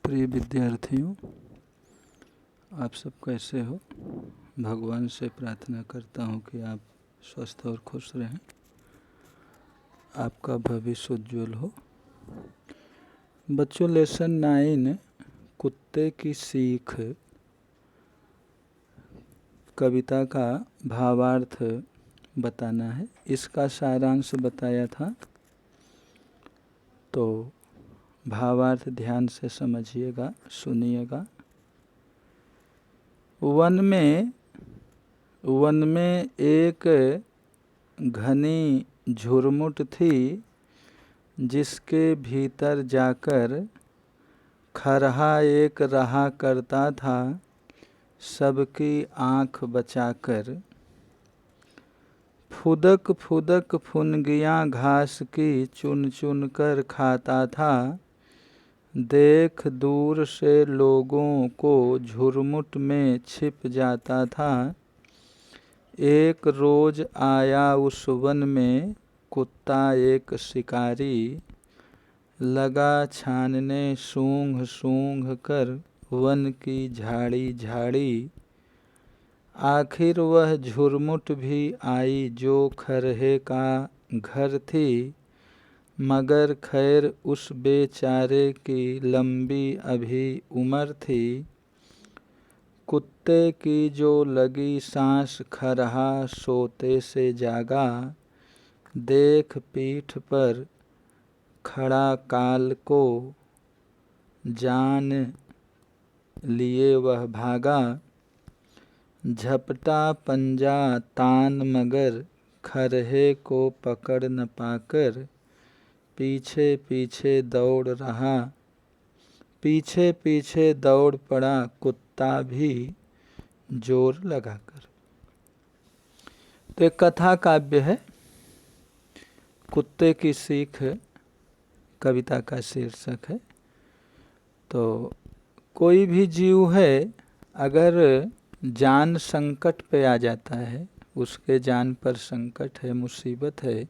प्रिय विद्यार्थियों, आप सब कैसे हो। भगवान से प्रार्थना करता हूँ कि आप स्वस्थ और खुश रहें, आपका भविष्य उज्ज्वल हो। बच्चों, लेसन 9 कुत्ते की सीख कविता का भावार्थ बताना है। इसका सारांश बताया था, तो भावार्थ ध्यान से समझिएगा, सुनिएगा। वन में एक घनी झुरमुट थी, जिसके भीतर जाकर खरहा एक रहा करता था, सबकी आँख बचाकर। फुदक फुदक फुनगियाँ घास की चुन चुन कर खाता था, देख दूर से लोगों को झुरमुट में छिप जाता था। एक रोज आया उस वन में कुत्ता एक शिकारी, लगा छानने सूंघ सूंघ कर वन की झाड़ी झाड़ी। आखिर वह झुरमुट भी आई जो खरहे का घर थी, मगर खैर उस बेचारे की लंबी अभी उम्र थी। कुत्ते की जो लगी सांस खरहा सोते से जागा, देख पीठ पर खड़ा काल को जान लिए वह भागा। झपटा पंजा तान मगर खरहे को पकड़ न पाकर, पीछे पीछे दौड़ रहा, पीछे पीछे दौड़ पड़ा कुत्ता भी जोर लगाकर। तो एक कथा काव्य है, कुत्ते की सीख कविता का शीर्षक है। तो कोई भी जीव है, अगर जान संकट पे आ जाता है, उसके जान पर संकट है, मुसीबत है,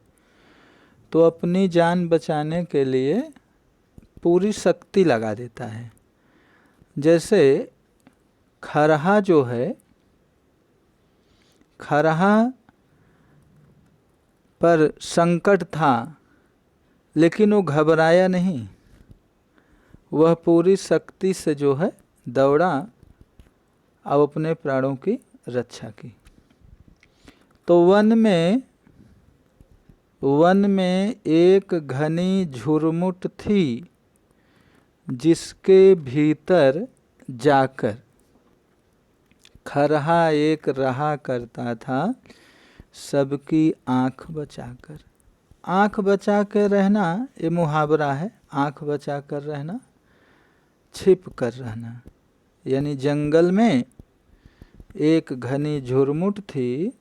तो अपनी जान बचाने के लिए पूरी शक्ति लगा देता है। जैसे खरहा जो है, खरहा पर संकट था, लेकिन वो घबराया नहीं, वह पूरी शक्ति से जो है दौड़ा और अपने प्राणों की रक्षा की। तो वन में एक घनी झुरमुट थी, जिसके भीतर जाकर खरहा एक रहा करता था, सबकी आँख बचाकर। आँख बचा कर रहना ये मुहावरा है। आँख बचा कर रहना, छिप कर रहना। यानी जंगल में एक घनी झुरमुट थी,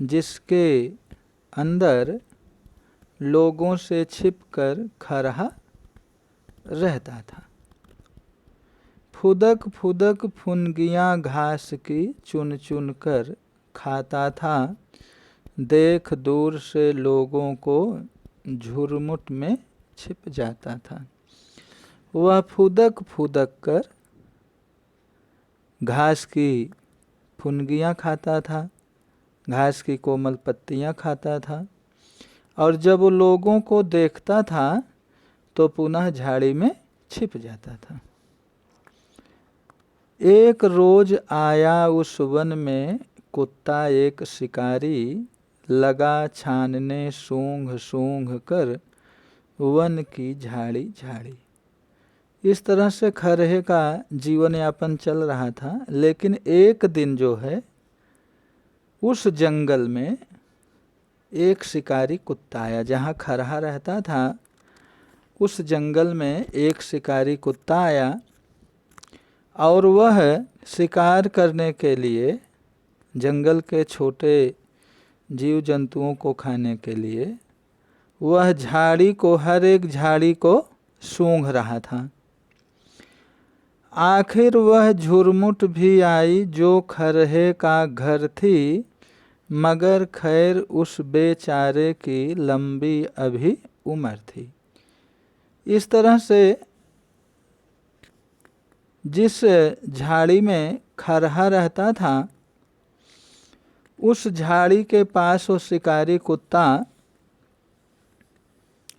जिसके अंदर लोगों से छिपकर खरहा रहता था। फुदक फुदक फुनगियाँ घास की चुन चुन कर खाता था, देख दूर से लोगों को झुरमुट में छिप जाता था। वह फुदक फुदक कर घास की फुनगियाँ खाता था, घास की कोमल पत्तियाँ खाता था, और जब वो लोगों को देखता था तो पुनः झाड़ी में छिप जाता था। एक रोज आया उस वन में कुत्ता एक शिकारी, लगा छानने सूंघ सूंघ कर वन की झाड़ी झाड़ी। इस तरह से खरहे का जीवन यापन चल रहा था। लेकिन एक दिन जो है, उस जंगल में एक शिकारी कुत्ता आया। जहाँ खरहा रहता था, उस जंगल में एक शिकारी कुत्ता आया, और वह शिकार करने के लिए, जंगल के छोटे जीव जंतुओं को खाने के लिए, वह झाड़ी को, हर एक झाड़ी को सूंघ रहा था। आखिर वह झुरमुट भी आई जो खरहे का घर थी, मगर खैर उस बेचारे की लंबी अभी उम्र थी। इस तरह से जिस झाड़ी में खरहा रहता था उस झाड़ी के पास वो शिकारी कुत्ता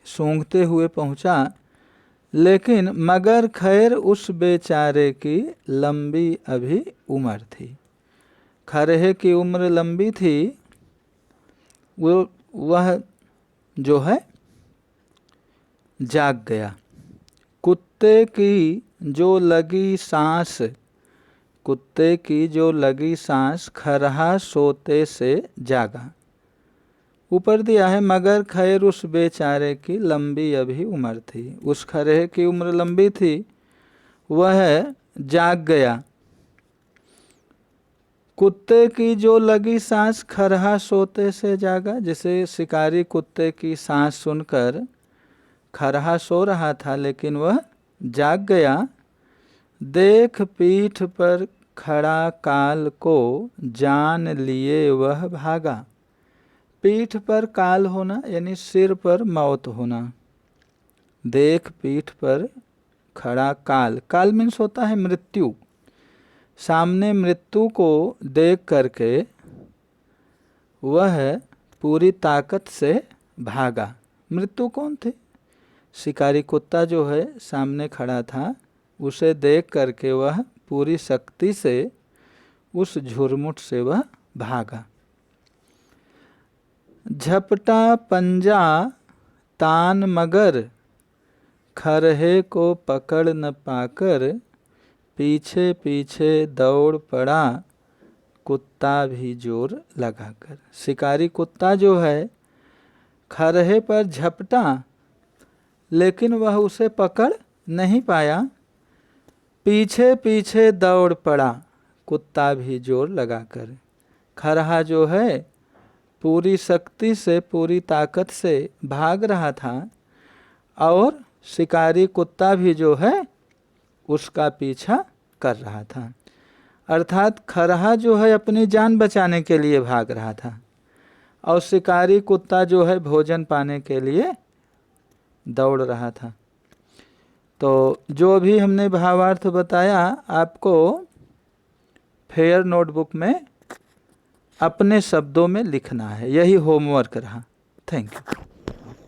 सूंघते हुए पहुंचा, लेकिन मगर खैर उस बेचारे की लंबी अभी उम्र थी। खरहे की उम्र लंबी थी, वह जो है जाग गया। कुत्ते की जो लगी सांस, कुत्ते की जो लगी सांस खरहा सोते से जागा। ऊपर दिया है मगर खैर उस बेचारे की लंबी अभी उम्र थी। उस खरहे की उम्र लंबी थी, वह जाग गया। कुत्ते की जो लगी सांस खरहा सोते से जागा। जैसे शिकारी कुत्ते की सांस सुनकर खरहा सो रहा था, लेकिन वह जाग गया। देख पीठ पर खड़ा काल को जान लिए वह भागा। पीठ पर काल होना यानी सिर पर मौत होना। देख पीठ पर खड़ा काल, काल मीन्स होता है मृत्यु। सामने मृत्यु को देख करके वह पूरी ताकत से भागा। मृत्यु कौन थे? शिकारी कुत्ता जो है सामने खड़ा था, उसे देख करके वह पूरी शक्ति से उस झुरमुट से वह भागा। झपटा पंजा तान मगर खरहे को पकड़ न पाकर पीछे पीछे दौड़ पड़ा कुत्ता भी जोर लगाकर। शिकारी कुत्ता जो है खरहे पर झपटा, लेकिन वह उसे पकड़ नहीं पाया। पीछे पीछे दौड़ पड़ा कुत्ता भी जोर लगाकर। खरहा जो है पूरी शक्ति से पूरी ताकत से भाग रहा था और शिकारी कुत्ता भी जो है उसका पीछा कर रहा था। अर्थात खरहा जो है अपनी जान बचाने के लिए भाग रहा था और शिकारी कुत्ता जो है भोजन पाने के लिए दौड़ रहा था। तो जो भी हमने भावार्थ बताया आपको फेयर नोटबुक में अपने शब्दों में लिखना है। यही होमवर्क रहा। Thank you.